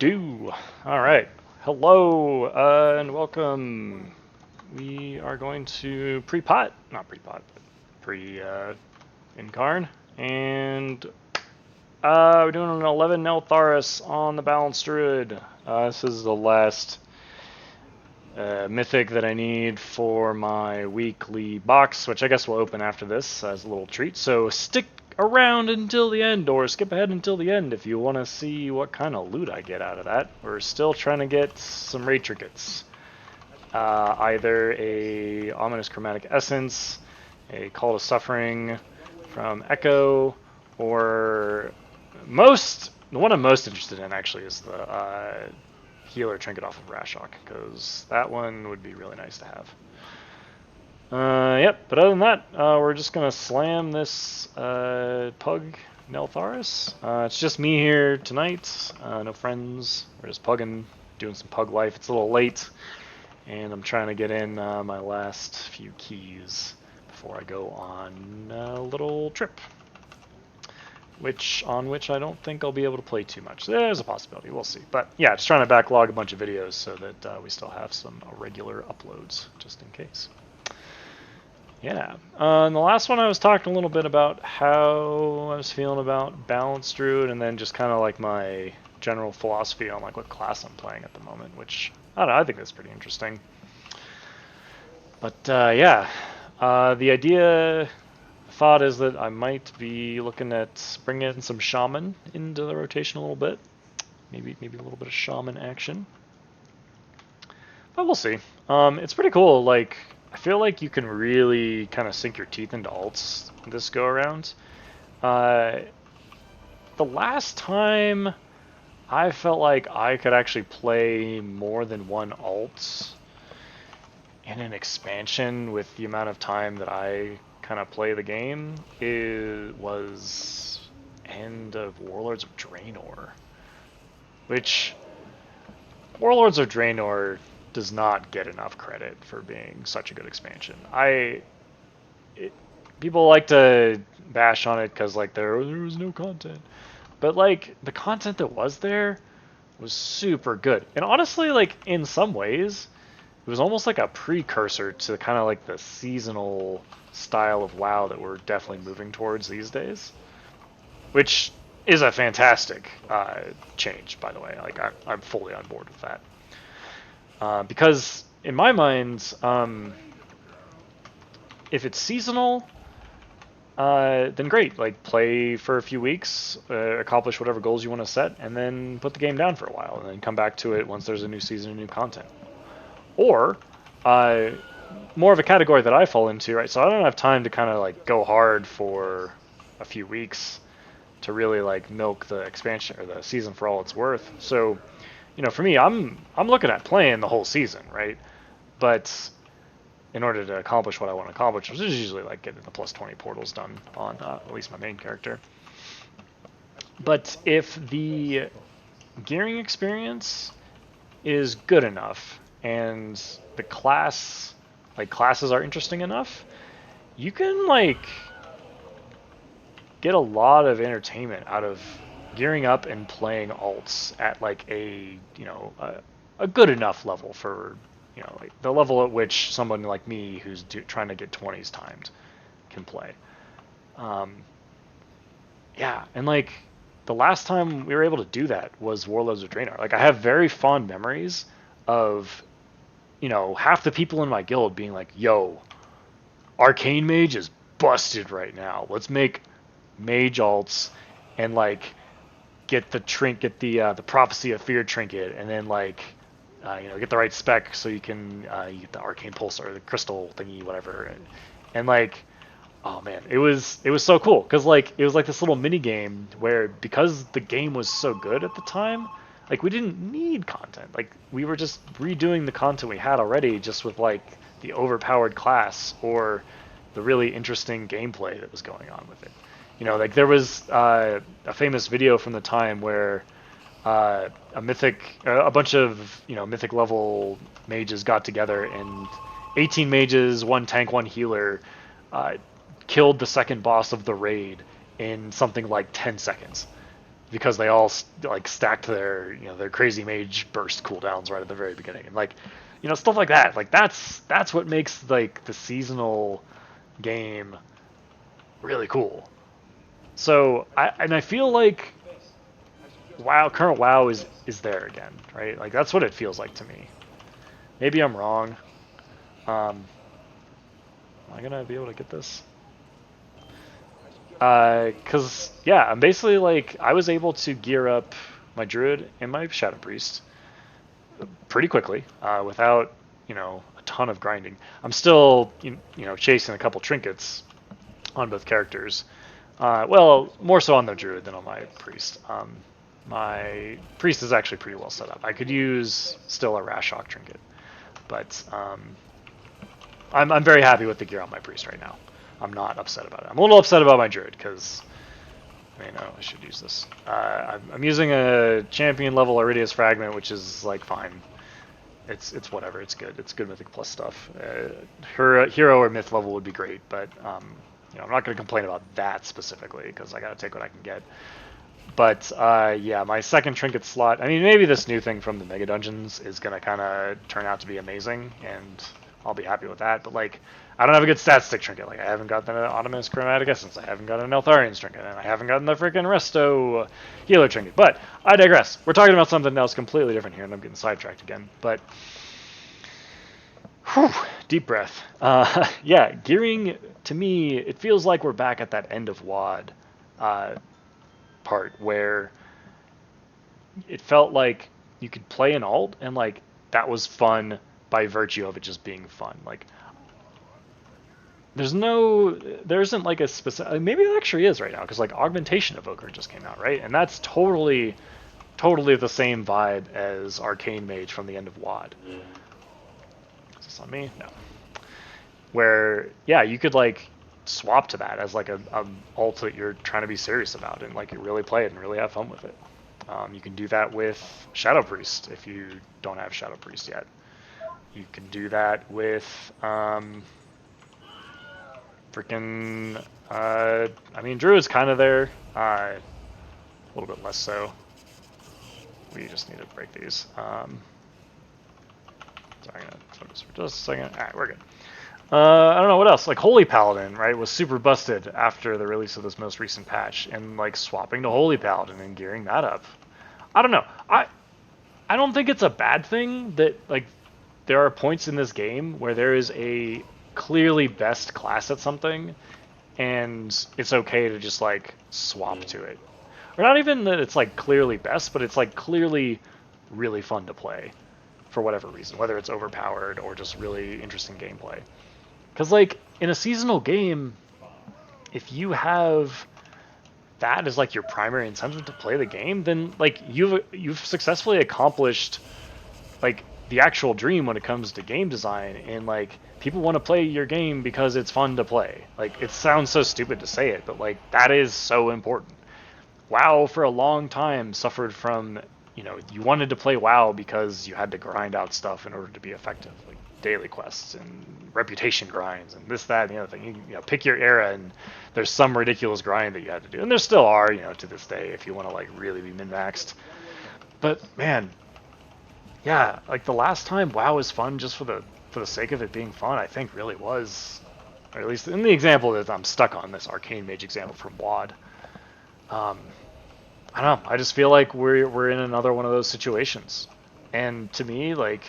do. All right. Hello and welcome. We are going to pre-pot, not pre-pot, but pre-incarn, and we're doing an 11 Neltharus on the Balanced Druid. This is the last mythic that I need for my weekly box, which I guess will open after this as a little treat. So stick around until the end, or skip ahead until the end if you want to see what kind of loot I get out of that. We're still trying to get some raid trinkets. Either a Ominous Chromatic Essence, a Call to Suffering from Echo, or the one I'm most interested in actually is the healer trinket off of Rashok, because that one would be really nice to have. Yep, but other than that, we're just going to slam this pug Neltharus. It's just me here tonight, no friends. We're just pugging, doing some pug life. It's a little late, and I'm trying to get in my last few keys before I go on a little trip. On which I don't think I'll be able to play too much. There's a possibility, we'll see. But yeah, just trying to backlog a bunch of videos so that we still have some regular uploads, just in case. Yeah, in the last one I was talking a little bit about how I was feeling about Balanced Druid, and then just kind of like my general philosophy on like what class I'm playing at the moment, which, I don't know, I think that's pretty interesting. But yeah, the thought is that I might be looking at bringing in some shaman into the rotation a little bit. Maybe a little bit of shaman action. But we'll see. It's pretty cool. Like, I feel like you can really kind of sink your teeth into alts this go around. The last time I felt like I could actually play more than one alt in an expansion with the amount of time that I kind of play the game was end of Warlords of Draenor, which Warlords of Draenor does not get enough credit for being such a good expansion. People like to bash on it because like there was no content, but like the content that was there was super good, and honestly, like in some ways, it was almost like a precursor to kind of like the seasonal style of WoW that we're definitely moving towards these days, which is a fantastic change, by the way. Like I'm fully on board with that, because in my mind, if it's seasonal, then great. Like play for a few weeks, accomplish whatever goals you want to set, and then put the game down for a while, and then come back to it once there's a new season and new content. Or more of a category that I fall into, right? So I don't have time to kind of like go hard for a few weeks to really like milk the expansion or the season for all it's worth. So, for me, I'm looking at playing the whole season, right? But in order to accomplish what I want to accomplish, which is usually like getting the plus 20 portals done on at least my main character. But if the gearing experience is good enough and the classes are interesting enough, you can like get a lot of entertainment out of gearing up and playing alts at like a good enough level for like the level at which someone like me who's trying to get 20s timed can play. Yeah, and like the last time we were able to do that was Warlords of Draenor. Like I have very fond memories of half the people in my guild being like, yo, Arcane Mage is busted right now. Let's make mage alts and like get the Prophecy of Fear trinket, and then like get the right spec so you can you get the Arcane Pulse or the crystal thingy, whatever, and like, oh man, it was so cool because like it was like this little mini game where, because the game was so good at the time, like we didn't need content. Like we were just redoing the content we had already, just with like the overpowered class or the really interesting gameplay that was going on with it. Like there was a famous video from the time where a bunch of mythic level mages got together, and 18 mages, one tank, one healer, killed the second boss of the raid in something like 10 seconds. because they all like stacked their their crazy mage burst cooldowns right at the very beginning, and like stuff like that. Like that's what makes like the seasonal game really cool. So I feel like current WoW is there again, right? Like that's what it feels like to me. Maybe I'm wrong. Am I gonna be able to get this? Cause yeah, I'm basically like I was able to gear up my Druid and my Shadow Priest pretty quickly without a ton of grinding. I'm still chasing a couple trinkets on both characters. Well, more so on the Druid than on my Priest. My Priest is actually pretty well set up. I could use still a Rash Shock trinket, but I'm very happy with the gear on my Priest right now. I'm not upset about it. I'm a little upset about my Druid because I should use this. I'm using a champion level Iridius Fragment, which is like fine. It's whatever. It's good. It's good Mythic Plus stuff. Her hero or myth level would be great, but I'm not going to complain about that specifically because I got to take what I can get. But yeah, my second trinket slot. I mean, maybe this new thing from the Mega Dungeons is going to kind of turn out to be amazing, and I'll be happy with that. But like, I don't have a good stat stick trinket. Like, I haven't got the Autonomous Chromatic Essence. I haven't got an Neltharus trinket, and I haven't gotten the freaking Resto Healer trinket. But I digress. We're talking about something else completely different here, and I'm getting sidetracked again. But whew, deep breath. Yeah, gearing to me, it feels like we're back at that end of WoD part where it felt like you could play an alt and like that was fun by virtue of it just being fun. Like there isn't like a specific, maybe it actually is right now because like Augmentation Evoker just came out, right? And that's totally the same vibe as Arcane Mage from the end of WoD. Is this on me? No. Where yeah, you could like swap to that as like a alt that you're trying to be serious about and like you really play it and really have fun with it. You can do that with Shadow Priest if you don't have Shadow Priest yet. You can do that with freaking I mean Druid's kind of there, a little bit less so. We just need to break these. Sorry, I'm gonna focus for just a second. All right, we're good. I don't know what else. Like Holy Paladin, right, was super busted after the release of this most recent patch, and like swapping to Holy Paladin and gearing that up. I don't know. I don't think it's a bad thing that like there are points in this game where there is a clearly best class at something, and it's okay to just like swap to it. Or not even that it's like clearly best, but it's like clearly really fun to play for whatever reason, whether it's overpowered or just really interesting gameplay. Because like in a seasonal game, if you have that as like your primary incentive to play the game, then like you've successfully accomplished like the actual dream when it comes to game design, and like people want to play your game because it's fun to play. Like it sounds so stupid to say it, but like that is so important. WoW for a long time suffered from you wanted to play WoW because you had to grind out stuff in order to be effective, like daily quests and reputation grinds and this, that, and the other thing. You pick your era and there's some ridiculous grind that you had to do, and there still are, to this day if you want to like really be min-maxed. But man, yeah, like the last time WoW was fun just for the sake of it being fun, I think really was, or at least in the example that I'm stuck on, this Arcane Mage example from WoD. I don't know. I just feel like we're in another one of those situations, and to me, like,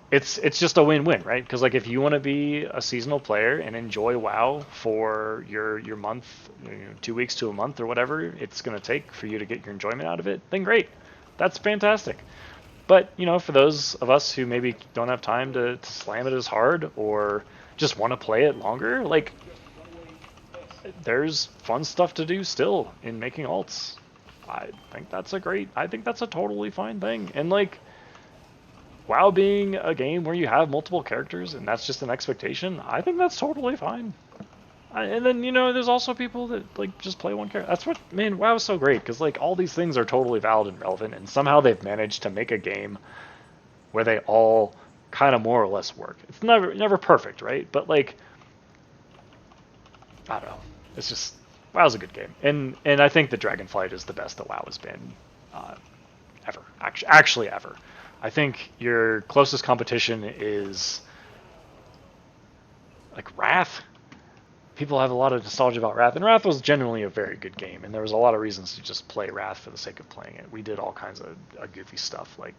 it's just a win-win, right? Because like if you want to be a seasonal player and enjoy WoW for your month, 2 weeks to a month or whatever it's gonna take for you to get your enjoyment out of it, then great, that's fantastic. But for those of us who maybe don't have time to slam it as hard or just want to play it longer, like there's fun stuff to do still in making alts. I think that's a totally fine thing. And like WoW being a game where you have multiple characters and that's just an expectation, I think that's totally fine. And then there's also people that like just play one character. That's what, man, WoW is so great because like all these things are totally valid and relevant, and somehow they've managed to make a game where they all kind of more or less work. It's never perfect, right? But like I don't know. It's just WoW's a good game, and I think that Dragonflight is the best that WoW has been ever. Actually, ever. I think your closest competition is like Wrath. People have a lot of nostalgia about Wrath, and Wrath was generally a very good game, and there was a lot of reasons to just play Wrath for the sake of playing it. We did all kinds of goofy stuff, like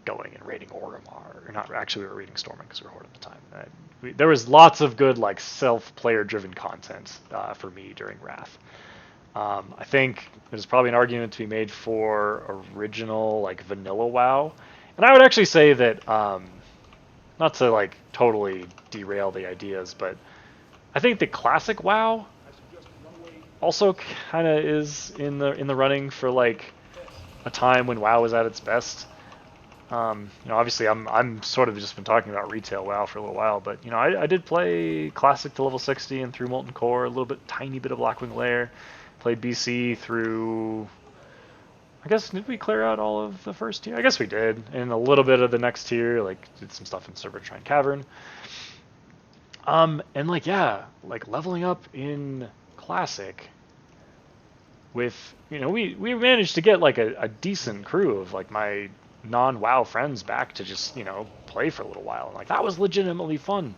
going and raiding Orgrimmar, or not, actually we were raiding Stormwind because we were Horde at the time. There was lots of good like self-player driven content for me during Wrath. I think there's probably an argument to be made for original like vanilla WoW, and I would actually say that not to like totally derail the ideas, but I think the classic WoW also kind of is in the running for like a time when WoW was at its best. Obviously I'm sort of just been talking about retail WoW for a little while, but I did play classic to level 60 and through Molten Core, a little bit, tiny bit of Blackwing Lair. Played BC through. I guess, did we clear out all of the first tier? I guess we did, and a little bit of the next tier, like did some stuff in Serpentine Cavern. And like like leveling up in Classic with we managed to get like a decent crew of like my non-WoW friends back to just play for a little while, and like that was legitimately fun.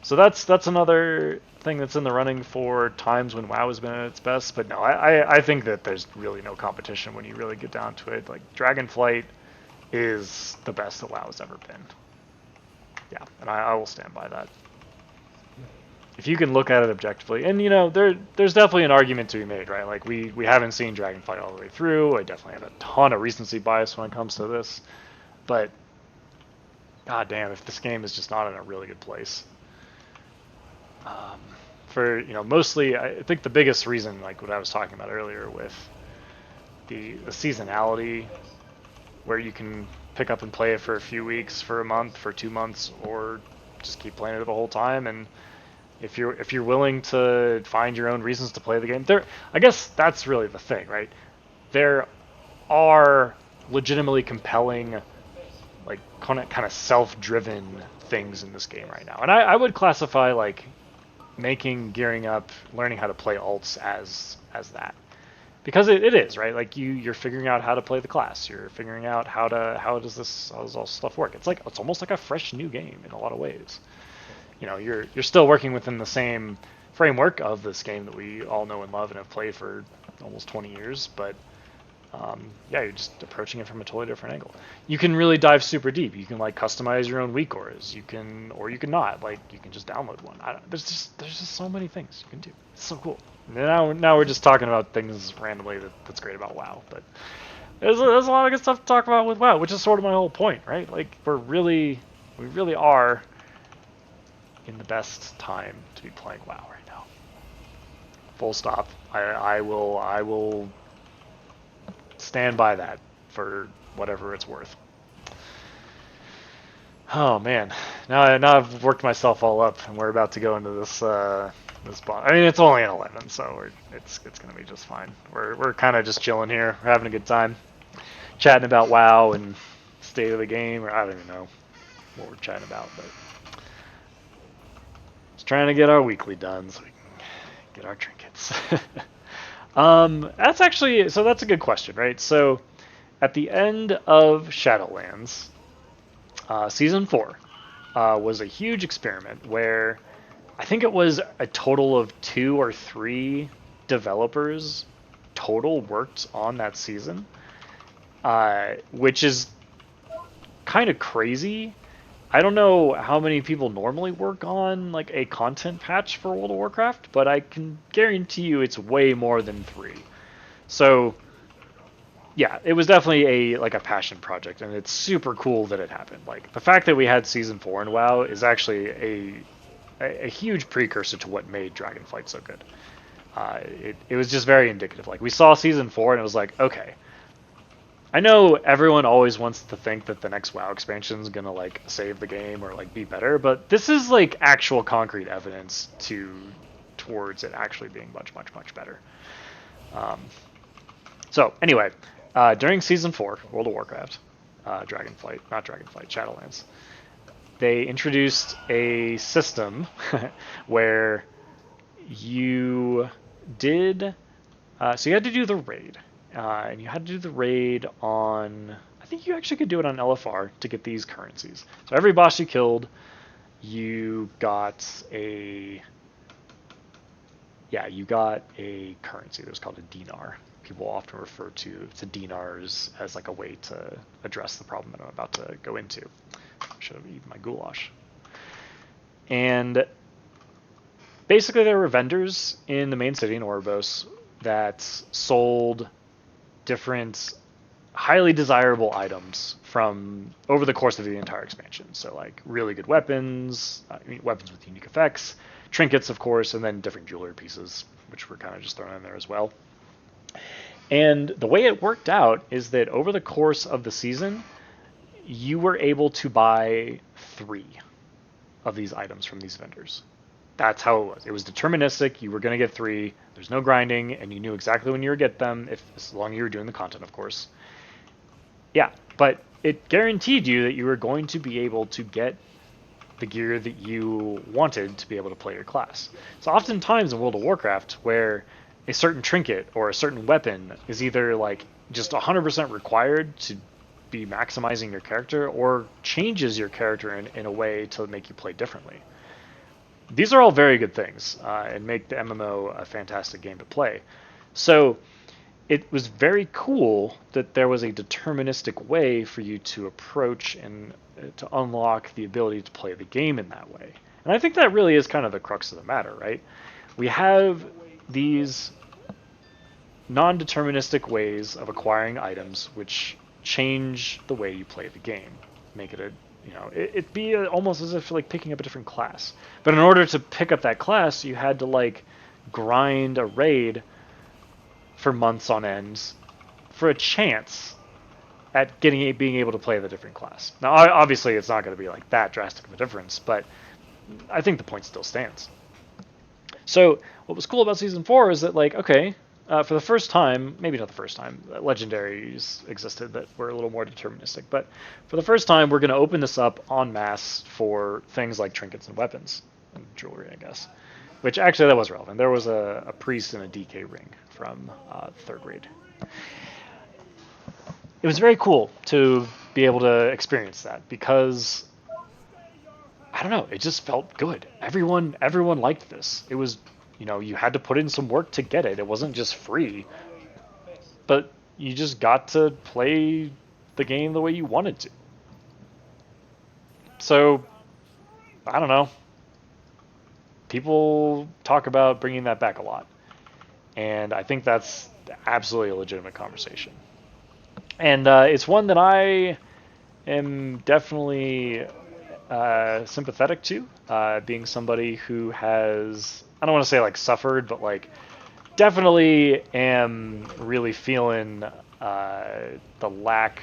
So that's another thing that's in the running for times when WoW has been at its best. But no, I think that there's really no competition when you really get down to it. Like Dragonflight is the best that WoW has ever been. Yeah, and I will stand by that. If you can look at it objectively, and there's definitely an argument to be made, right? Like we haven't seen Dragonflight all the way through. I definitely have a ton of recency bias when it comes to this, but god damn, if this game is just not in a really good place. For mostly, I think the biggest reason, like what I was talking about earlier with the seasonality, where you can pick up and play it for a few weeks, for a month, for 2 months, or just keep playing it the whole time. And if you're willing to find your own reasons to play the game, I guess that's really the thing, right? There are legitimately compelling, like kind of self-driven things in this game right now, and I would classify like gearing up, learning how to play alts as that, because it is, right? Like you're figuring out how to play the class, you're figuring out how does all stuff work. It's almost like a fresh new game in a lot of ways. You're still working within the same framework of this game that we all know and love and have played for almost 20 years, but you're just approaching it from a totally different angle. You can really dive super deep. You can like customize your own weak auras. You can not. Like you can just download one. There's just so many things you can do. It's so cool. Now we're just talking about things randomly that's great about WoW, but there's a lot of good stuff to talk about with WoW, which is sort of my whole point, right? Like we really are in the best time to be playing WoW right now. Full stop. I will stand by that for whatever it's worth. Oh man, now I've worked myself all up, and we're about to go into this bond. I mean, it's only an 11, so it's gonna be just fine. We're kind of just chilling here, we're having a good time, chatting about WoW and state of the game, or I don't even know what we're chatting about, but just trying to get our weekly done so we can get our trinkets. That's a good question, right? So at the end of Shadowlands, Season 4 was a huge experiment where I think it was a total of 2 or 3 developers total worked on that season, which is kind of crazy. I don't know how many people normally work on like a content patch for World of Warcraft, but I can guarantee you it's way more than 3. So yeah, it was definitely a passion project, and it's super cool that it happened. Like the fact that we had Season 4 in WoW is actually a huge precursor to what made Dragonflight so good. It was just very indicative. Like we saw Season 4 and it was like, okay, I know everyone always wants to think that the next WoW expansion is gonna like save the game or like be better, but this is like actual concrete evidence towards it actually being much better. So anyway, during Season 4, World of Warcraft, Shadowlands, they introduced a system where you did, so you had to do the raid. And you had to do the raid on, I think you actually could do it on LFR to get these currencies. So every boss you killed, you got a, you got a currency that was called a dinar. People often refer to dinars as like a way to address the problem that I'm about to go into. I should have eaten my goulash. And basically there were vendors in the main city in Oribos that sold different highly desirable items from over the course of the entire expansion. So like really good weapons, weapons with unique effects, trinkets of course, and then different jewelry pieces, which were kind of just thrown in there as well. And the way it worked out is that over the course of the season, you were able to buy 3 of these items from these vendors. That's how it was. It was deterministic. You were going to get 3. There's no grinding, and you knew exactly when you would get them, as long as you were doing the content, of course. Yeah, but it guaranteed you that you were going to be able to get the gear that you wanted to be able to play your class. So oftentimes in World of Warcraft, where a certain trinket or a certain weapon is either like just 100% required to be maximizing your character or changes your character in a way to make you play differently. These are all very good things and make the MMO a fantastic game to play. So it was very cool that there was a deterministic way for you to approach and to unlock the ability to play the game in that way. And I think that really is kind of the crux of the matter, right? We have these non-deterministic ways of acquiring items which change the way you play the game, make it it'd be almost as if like picking up a different class. But in order to pick up that class, you had to like grind a raid for months on end for a chance at being able to play the different class. Now, obviously, it's not going to be like that drastic of a difference, but I think the point still stands. So what was cool about Season 4 is that, like, okay, for the first time, maybe not the first time, legendaries existed that were a little more deterministic, but for the first time, we're going to open this up en masse for things like trinkets and weapons and jewelry, I guess. Which actually that was relevant. There was a priest and a DK ring from 3rd raid. It was very cool to be able to experience that because I don't know, it just felt good. Everyone liked this. It was, you had to put in some work to get it. It wasn't just free, but you just got to play the game the way you wanted to. So, I don't know. People talk about bringing that back a lot. And I think that's absolutely a legitimate conversation. And it's one that I am definitely sympathetic to, being somebody who has, I don't want to say like suffered, but like definitely am really feeling the lack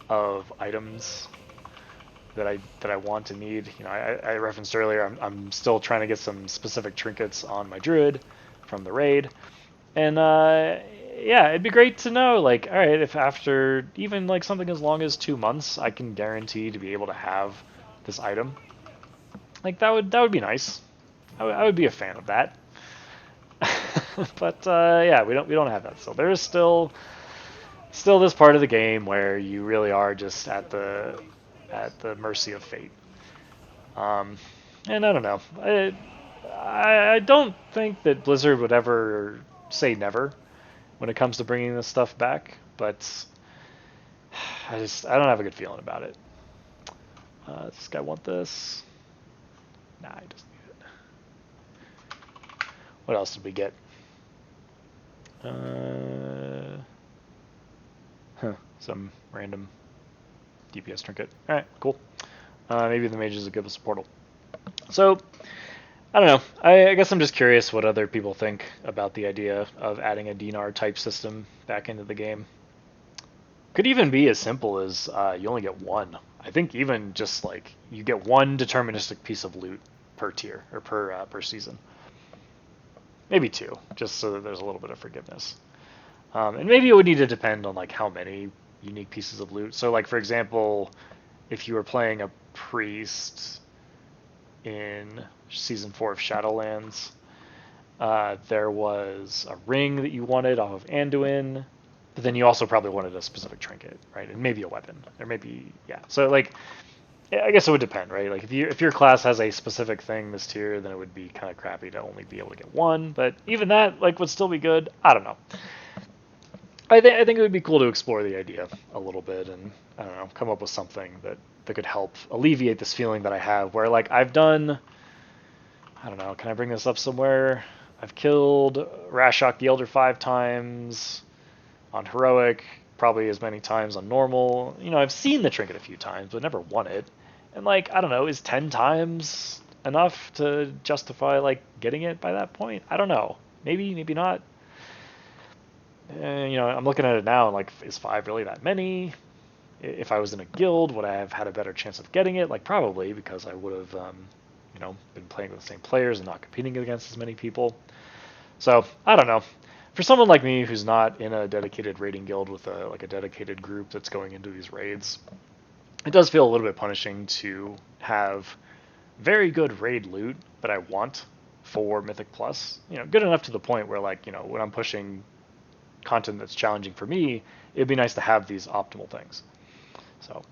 of items that I want and need. I referenced earlier, I'm still trying to get some specific trinkets on my Druid from the raid. And it'd be great to know, like, all right, if after even like something as long as 2 months, I can guarantee to be able to have this item. Like that would be nice. I would be a fan of that. But we don't have that. So there is still this part of the game where you really are just at the mercy of fate. And I don't know. I don't think that Blizzard would ever say never when it comes to bringing this stuff back, but I don't have a good feeling about it. Does this guy want this? Nah, he doesn't need it. What else did we get? Some random DPS trinket. Alright, cool. Maybe the mages will give us a portal. So, I don't know. I guess I'm just curious what other people think about the idea of adding a dinar type system back into the game. Could even be as simple as you only get one. I think even just like you get one deterministic piece of loot per tier or per season. Maybe 2, just so that there's a little bit of forgiveness. And maybe it would need to depend on like how many unique pieces of loot. So like for example, if you were playing a priest in Season 4 of Shadowlands, There was a ring that you wanted off of Anduin, but then you also probably wanted a specific trinket, right? And maybe a weapon, or maybe yeah. So like, I guess it would depend, right? Like if your class has a specific thing this tier, then it would be kind of crappy to only be able to get one. But even that like would still be good. I don't know. I think it would be cool to explore the idea a little bit and I don't know, come up with something that could help alleviate this feeling that I have where like I've done I don't know, can I bring this up somewhere? I've killed Rashok the Elder 5 times on heroic, probably as many times on normal. You know, I've seen the trinket a few times, but never won it. And like, I don't know, is 10 times enough to justify like getting it by that point? I don't know. Maybe, maybe not. You know, I'm looking at it now and like, is 5 really that many? If I was in a guild, would I have had a better chance of getting it? Like, probably, because I would have, you know, been playing with the same players and not competing against as many people. So, I don't know. For someone like me who's not in a dedicated raiding guild with a dedicated group that's going into these raids, it does feel a little bit punishing to have very good raid loot that I want for Mythic Plus. You know, good enough to the point where, like, you know, when I'm pushing content that's challenging for me, it'd be nice to have these optimal things. So,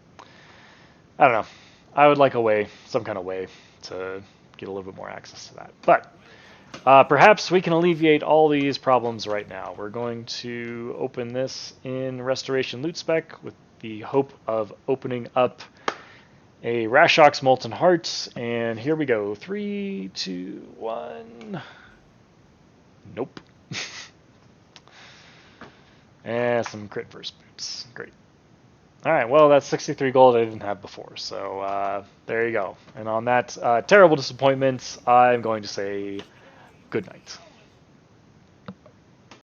I don't know. I would like a way, some kind of way, to get a little bit more access to that. But perhaps we can alleviate all these problems right now. We're going to open this in Restoration Loot Spec with the hope of opening up a Rashok's Molten Heart. And here we go. 3, 2, 1. Nope. And some crit first boots. Great. All right, well, that's 63 gold I didn't have before, so there you go. And on that terrible disappointment, I'm going to say good night.